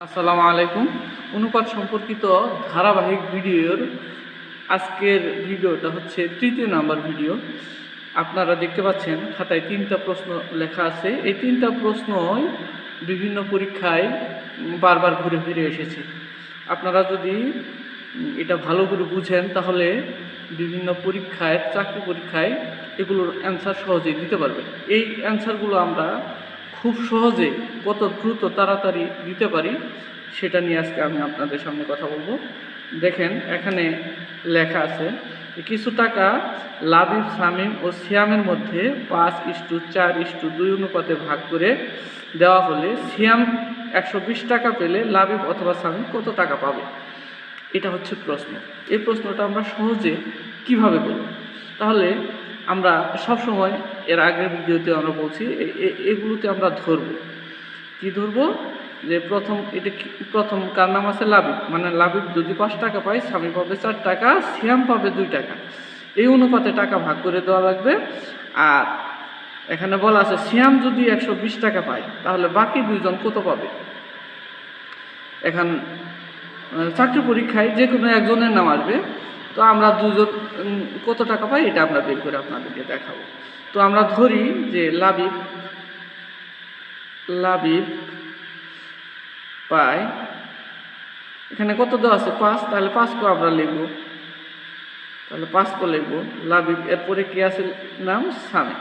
আসসালামু আলাইকুম। অনুপাত সম্পর্কিত ধারাবাহিক ভিডিওর আজকের ভিডিওটা হচ্ছে তৃতীয় নাম্বার ভিডিও। আপনারা দেখতে পাচ্ছেন খাতায় 3টা প্রশ্ন লেখা আছে। এই 3টা প্রশ্নই বিভিন্ন পরীক্ষায় বারবার ঘুরে ফিরে এসেছে। আপনারা যদি এটা ভালো করে বুঝেন তাহলে বিভিন্ন পরীক্ষায়, চাকরি পরীক্ষায় এগুলোর অ্যান্সার সহজেই দিতে পারবেন। এই অ্যান্সারগুলো আমরা খুব সহজে কত দ্রুত তাড়াতাড়ি দিতে পারি সেটা নিয়ে আজকে আমি আপনাদের সামনে কথা বলবো। দেখেন এখানে লেখা আছে কিছু টাকা লাবিব, শামীম ও সিয়ামের মধ্যে 5:4:2 অনুপাতে ভাগ করে দেওয়া হলে সিয়াম 120 টাকা পেলে লাবিব অথবা শামীম কত টাকা পাবে? এটা হচ্ছে প্রশ্ন। এই প্রশ্নটা আমরা সহজে কিভাবে করব? তাহলে আমরা সবসময় এর আগের ভিডিওতে আমরা বলছি এগুলোতে আমরা ধরব। কি ধরব? যে প্রথম কার নাম আছে? লাবিব। মানে লাবিব যদি 5 টাকা পায়, স্বামী পাবে 4 টাকা, সিয়াম পাবে 2 টাকা। এই অনুপাতে টাকা ভাগ করে দেওয়া লাগবে। আর এখানে বলা আছে সিয়াম যদি 120 টাকা পায় তাহলে বাকি দুইজন কত পাবে? এখন চাকরি পরীক্ষায় যে কোনো একজনের নাম আসবে, তো আমরা দুজন কত টাকা পাই এটা আমরা বের করে আপনাদেরকে দেখাবো। তো আমরা ধরি যে লাবিব পায়, এখানে কত দেওয়া আছে? 5, তাহলে 5 কো আমরা লিখবো, তাহলে 5 কো লিখবো। লাবিব, এরপরে কি আছে? নাম স্বামী।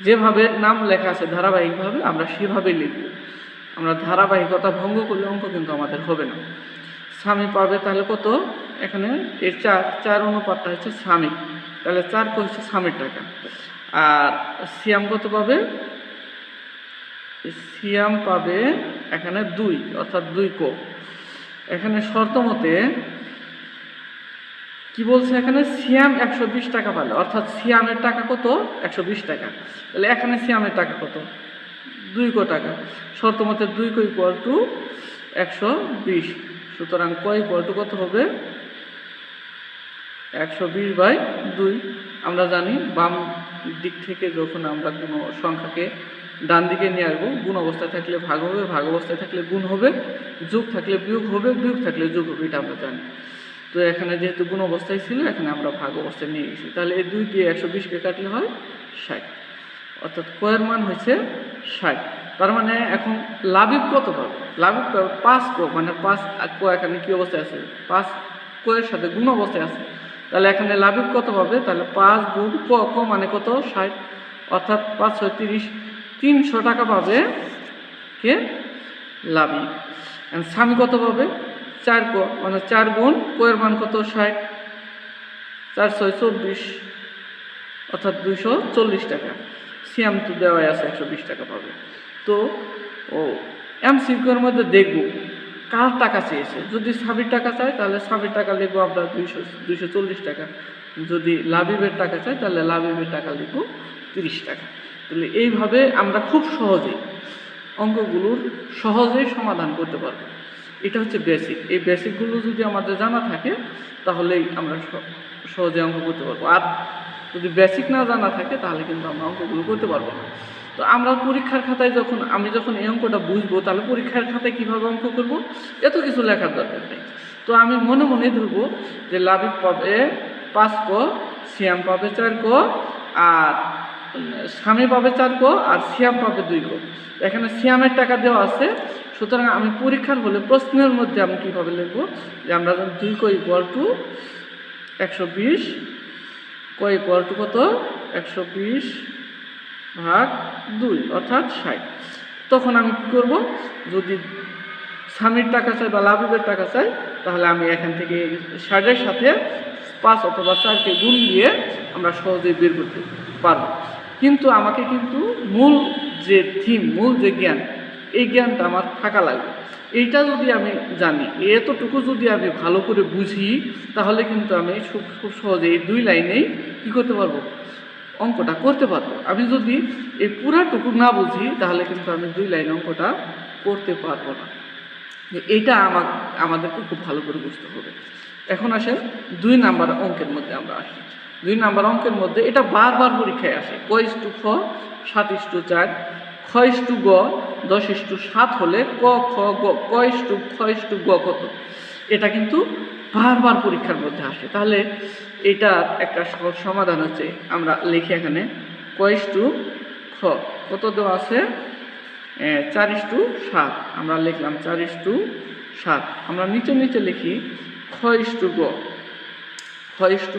যেভাবে নাম লেখা আছে ধারাবাহিকভাবে আমরা সেভাবেই লিখব। আমরা ধারাবাহিকতা ভঙ্গ করলে অঙ্ক কিন্তু আমাদের হবে না। স্বামী পাবে তাহলে কত? এখানে এই 4 অনুপাতটা হচ্ছে স্বামী, তাহলে 4 কো হচ্ছে স্বামীর টাকা। আর সিয়াম কত পাবে? সিয়াম পাবে এখানে 2, অর্থাৎ 2 কো। এখানে শর্ত মতে কি বলছে? এখানে সিয়াম 120 টাকা পালে, অর্থাৎ সিয়ামের টাকা কত? 120 টাকা। তাহলে এখানে সিয়ামের টাকা কত? 2 কো টাকা। শর্ত মতে 2 কো ইকুয়াল টু 120। সুতরাং ক ইকুয়াল টু কত হবে? 120/2। আমরা জানি বাম দিক থেকে যখন আমরা কোনো সংখ্যাকে ডান দিকে নিয়ে আসবো, গুণ অবস্থায় থাকলে ভাগ হবে, ভাগ অবস্থায় থাকলে গুণ হবে, যোগ থাকলে বিয়োগ হবে, বিয়োগ থাকলে যোগ হবে, এটা আমরা জানি। তো এখানে যেহেতু গুণ অবস্থায় ছিল, এখানে আমরা ভাগ অবস্থায় নিয়ে গেছি। তাহলে এই 2 দিয়ে 120কে কাটলে হয় 60, অর্থাৎ ক এর মান হচ্ছে 60। তার মানে এখন লাবিব কত পাবে? লাবিব পাবে 5 কো, মানে 5 কো এখানে কি অবস্থায় আছে? 5 কো এর সাথে গুণ অবস্থায় আছে। তাহলে এখানে লাবিব কত পাবে? তাহলে 5 গুণ ক, ক মানে কত? 60, অর্থাৎ 5 6 30, 300 টাকা পাবে কে? লাবিব। স্বামী কত পাবে? 4 কো, মানে 4 গুণ কো এর মান কত? 60, 4 6 24, অর্থাৎ 240 টাকা। সিয়াম তো দেওয়াই আছে 120 টাকা পাবে। তো এমসিকিউ এর মধ্যে দেখব কার টাকা চেয়েছে। যদি স্বামীর টাকা চায় তাহলে স্বামীর টাকা লিখবো আমরা 240 টাকা। যদি লাবিবের টাকা চায় তাহলে লাবিবের টাকা লিখবো 30 টাকা। তাহলে এইভাবে আমরা খুব সহজেই অঙ্কগুলোর সহজেই সমাধান করতে পারবো। এটা হচ্ছে বেসিক। এই বেসিকগুলো যদি আমাদের জানা থাকে তাহলেই আমরা সহজে অঙ্ক করতে পারবো। আর যদি বেসিক না জানা থাকে তাহলে কিন্তু আমরা অঙ্কগুলো করতে পারবো না। তো আমরা পরীক্ষার খাতায় আমি যখন এই অঙ্কটা বুঝবো, তাহলে পরীক্ষার খাতায় কীভাবে অঙ্ক করবো এত কিছু লেখার দরকার নেই। তো আমি মনে মনে ধরবো যে লাবিব পাবে 5 কো, সিয়াম পাবে 4 কো, আর স্বামী পাবে 4 কো, আর সিয়াম পাবে 2 কো। এখানে সিয়ামের টাকা দেওয়া আছে। সুতরাং আমি পরীক্ষার হলে প্রশ্নের মধ্যে আমি কীভাবে লিখবো? যে আমরা 2 কো ইকুয়াল টু 120, ক ইকুয়াল টু কত? 120/2, অর্থাৎ 60। তখন আমি কী করব? যদি স্বামীর টাকা চাই বা লাবিবের টাকা চাই তাহলে আমি এখান থেকে 60-এর সাথে 5 অথবা 4কে গুণ দিয়ে আমরা সহজেই বের করতে পারব। কিন্তু আমাকে মূল যে থিম, মূল যে জ্ঞান, এই জ্ঞানটা আমার থাকা লাগবে। এইটা যদি আমি জানি, এতটুকু যদি আমি ভালো করে বুঝি, তাহলে কিন্তু আমি খুব সহজে এই 2 লাইনেই কী করতে পারবো? অঙ্কটা করতে পারবো। আমি যদি এই পুরাটুকু না বুঝি তাহলে কিন্তু আমি 2 লাইন অঙ্কটা করতে পারবো না। এইটা আমাদেরকে খুব ভালো করে বুঝতে হবে। এখন আসেন 2 নাম্বার অঙ্কের মধ্যে আমরা আসি। 2 নাম্বার অঙ্কের মধ্যে এটা বারবার পরীক্ষায় আসে। ক ইস টু খ, 7:4, খ খ/গ 10:7 হলে ক খ গ ক/খ/গ কত? এটা কিন্তু বারবার পরীক্ষার মধ্যে আসে। তাহলে এটার একটা সহজ সমাধান হচ্ছে, আমরা লিখি এখানে ক/খ কত দেওয়া আছে 4:7। আমরা লিখলাম 4:7। আমরা নিচে লিখি খ/গ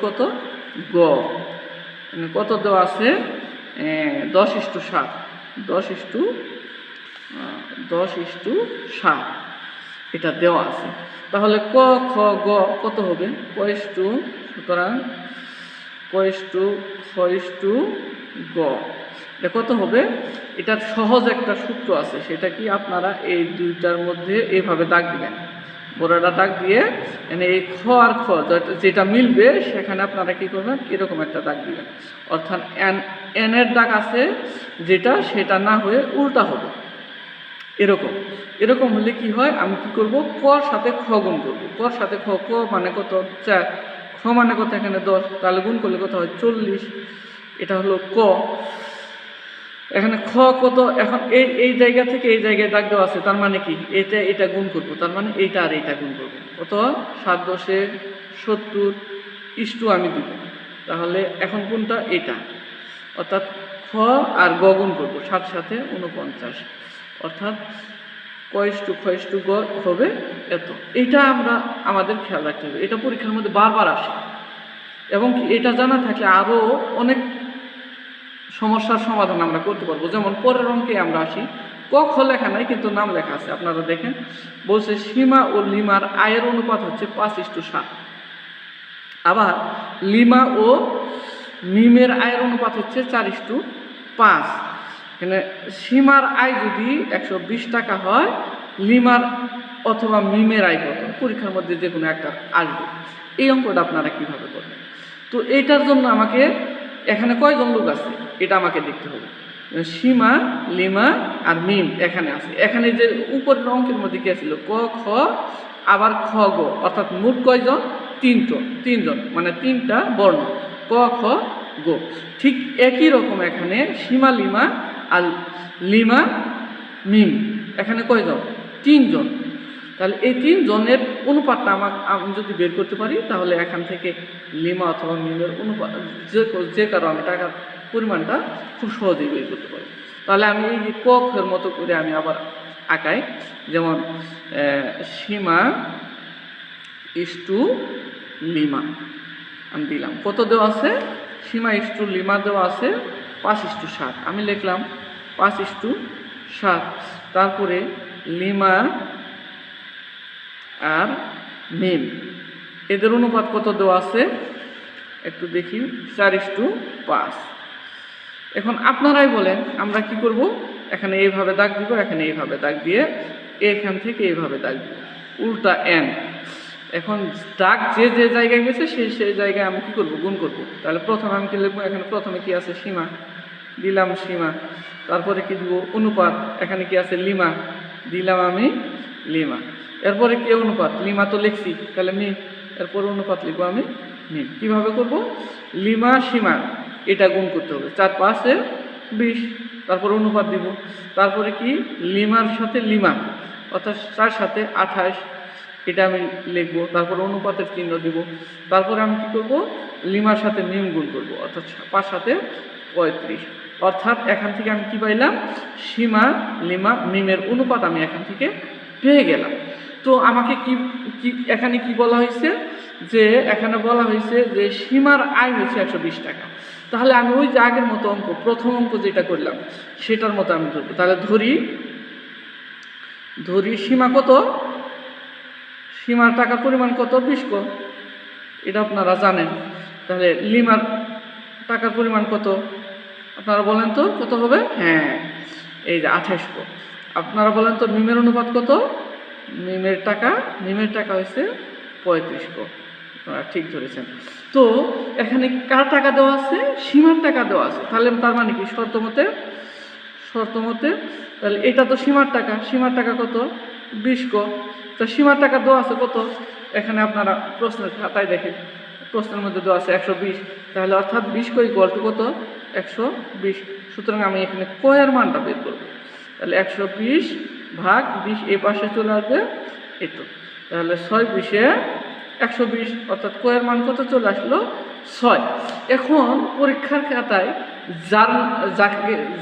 কত গ কত দেওয়া আছে 10:7 10:7 এটা দেওয়া আছে। তাহলে ক খ গ কত হবে সুতরাং ক/খ/গ এটা কত হবে? এটার সহজ একটা সূত্র আছে, সেটা কি আপনারা এই দুইটার মধ্যে এইভাবে দাগ দিবেন, বড়টা দাগ দিয়ে এই খ আর খ যেটা মিলবে সেখানে আপনারা কি করবেন, এরকম একটা দাগ দিবেন। অর্থাৎ এন এর দাগ আছে যেটা, সেটা না হয়ে উল্টা হবে। এরকম হলে কি হয়, আমি কি করব, কর সাথে খ গুণ করব। কর সাথে খ, ক মানে কত 4, খ মানে কত এখানে 10, তাহলে গুণ করলে কত হয় 40। এটা হলো ক। এখানে খ কত, এখন এই জায়গা থেকে এই জায়গায় দাগ দেওয়া আছে, তার মানে কি এটা গুণ করব, তার মানে এইটা আর এইটা গুণ করব। কত 7×10=70 আমি দিব। তাহলে এখন কোনটা? এটা। অর্থাৎ খ আর গ গুণ করব, 7 সাথে 49, অর্থাৎ ক/খ/গ হবে এত। এটা আমাদের খেয়াল রাখতে হবে, এটা পরীক্ষার মধ্যে বারবার আসে। এবং এটা জানা থাকলে আরও অনেক সমস্যার সমাধান আমরা করতে পারবো। যেমন পরের অঙ্কে আমরা আসি, ক খ লেখা নাই কিন্তু নাম লেখা আছে, আপনারা দেখেন বলছে সীমা ও লিমার আয়ের অনুপাত হচ্ছে 5:7। আবার লিমা ও মিমের আয়ের অনুপাত হচ্ছে 4:5। এখানে সীমার আয় যদি 120 টাকা হয়, লিমার অথবা মিমের আয় কত? পরীক্ষার মধ্যে যে কোনো একটা আসবে। এই অঙ্কটা আপনারা কিভাবে করবেন? তো এইটার জন্য আমাকে এখানে কয়জন লোক আছে এটা আমাকে দেখতে হবে। সীমা, লিমা আর মিম এখানে আছে। এখানে যে উপরের অঙ্কের মধ্যে কি ছিল, ক খ আবার খ গ, অর্থাৎ মোট কয়জন? তিনজন, মানে 3টা বর্ণ, ক খ গ। ঠিক একই রকম এখানে সীমা, লিমা আর লিমা মিম এখানে কয়জন? 3জন। তাহলে এই 3 জনের অনুপাতটা আমি যদি বের করতে পারি, তাহলে এখান থেকে লিমা অথবা মিমের অনুপাত যে কারো আমি টাকার পরিমাণটা খুব সহজেই বের করতে পারি। তাহলে আমি এই ক খের মতো করে আমি আবার আঁকাই, যেমন সীমা লিমা আমি দিলাম। কত দেওয়া আছে? সীমা লিমা দেওয়া আছে 5:7। আমি লিখলাম 5:7। তারপরে লিমা আর মিম এদের অনুপাত কত দেওয়া আছে একটু দেখি, 4:5। এখন আপনারাই বলেন আমরা কি করব? এখানে এইভাবে দাগ দিব, এখানে এইভাবে দাগ দিয়ে এখান থেকে এইভাবে দাগ দিব, উল্টা এন। এখন দাগ যে জায়গায় গেছে সেই জায়গায় আমি কি করব? গুণ করব। তাহলে প্রথমে আমি কি লিখবো? এখানে প্রথমে কি আছে? সীমা দিলাম, সীমা। তারপরে কি দিব? অনুপাত। এখানে কি আছে? লিমা দিলাম আমি, লিমা। এরপরে কি অনুপাত? লিমা তো লিখছি, তাহলে মিম। এরপরে অনুপাত লিখবো আমি, মিম। কিভাবে করব? লিমা সীমা এটা গুণ করতে হবে, 4×5=20। তারপর অনুপাত দিব। তারপরে কি? লিমার সাথে লিমা, অর্থাৎ 4 সাথে 28, এটা আমি লিখবো। তারপর অনুপাতের চিহ্ন দিব। তারপরে আমি কি করব? লিমার সাথে মিম গুণ করব, অর্থাৎ 5 সাথে 35। অর্থাৎ এখান থেকে আমি কি পাইলাম? সীমা, লিমা, মিমের অনুপাত আমি এখান থেকে পেয়ে গেলাম। তো আমাকে কি এখানে কি বলা হয়েছে? যে এখানে বলা হয়েছে যে সীমার আয় হচ্ছে 120 টাকা। তাহলে আমি ওই যে আগের মতো অঙ্ক, প্রথম অঙ্ক যেটা করলাম সেটার মতো আমি ধরবো। তাহলে ধরি সীমা কত? সীমার টাকার পরিমাণ কত? 20 ক। এটা আপনারা জানেন। তাহলে লিমার টাকার পরিমাণ কত? আপনারা বলেন তো কত হবে? হ্যাঁ, এই যে 28 ক। আপনারা বলেন তো মিমের অনুপাত কত? মিমের টাকা হয়েছে 35 ক। আপনারা ঠিক ধরেছেন। তো এখানে কার টাকা দেওয়া আছে? সীমার টাকা দেওয়া আছে। তাহলে তার মানে কি? শর্ত মতে তাহলে এটা তো সীমার টাকা কত? 20 ক। তা সীমার টাকা দেওয়া আছে কত? এখানে আপনারা প্রশ্নের খাতায় দেখেন, প্রশ্নের মধ্যে দেওয়া আছে 120। তাহলে অর্থাৎ 20 ক = কত? 120। সুতরাং আমি এখানে কয়ের মানটা বের করব। তাহলে 120 ভাগ 20 এই পাশে চলে আসবে এতো। তাহলে 6 20 120, অর্থাৎ কয়ের মান কত চলে আসলো 6। এখন পরীক্ষার খাতায়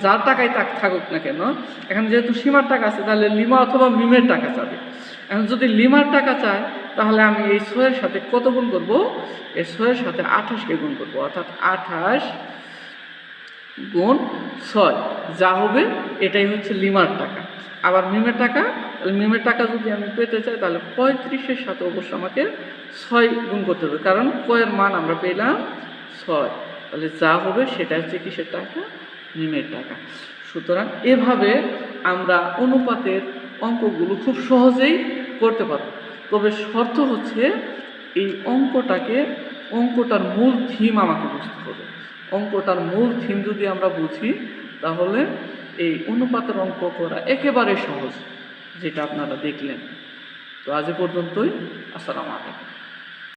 যার টাকায় থাকুক না কেন, এখন যেহেতু সীমার টাকা আছে তাহলে লিমা অথবা মিমের টাকা চাবে। এখন যদি লিমার টাকা চায় তাহলে আমি এই 6-এর সাথে কত গুণ করব, এই 6-এর সাথে 28কে গুণ করব, অর্থাৎ 28 গুণ 6 যা হবে এটাই হচ্ছে লিমার টাকা। আবার মিমের টাকা, মিমের টাকা যদি আমি পেতে চাই তাহলে 35-এর সাথে অবশ্য আমাকে 6 গুণ করতে হবে, কারণ কয়ের মান আমরা পেলাম 6। তাহলে যা হবে সেটা হচ্ছে কিসের টাকা, মিমের টাকা। সুতরাং এভাবে আমরা অনুপাতের অঙ্কগুলো খুব সহজেই করতে পারব। তবে শর্ত হচ্ছে এই অঙ্কটার মূল থিম আমাকে বুঝতে হবে। অঙ্কটার মূল থিম যদি আমরা বুঝি তাহলে এই অনুপাতের অঙ্ক করা একেবারে সহজ, যেটা আপনারা দেখলেন। তো আজ পর্যন্তই। আসসালামু আলাইকুম।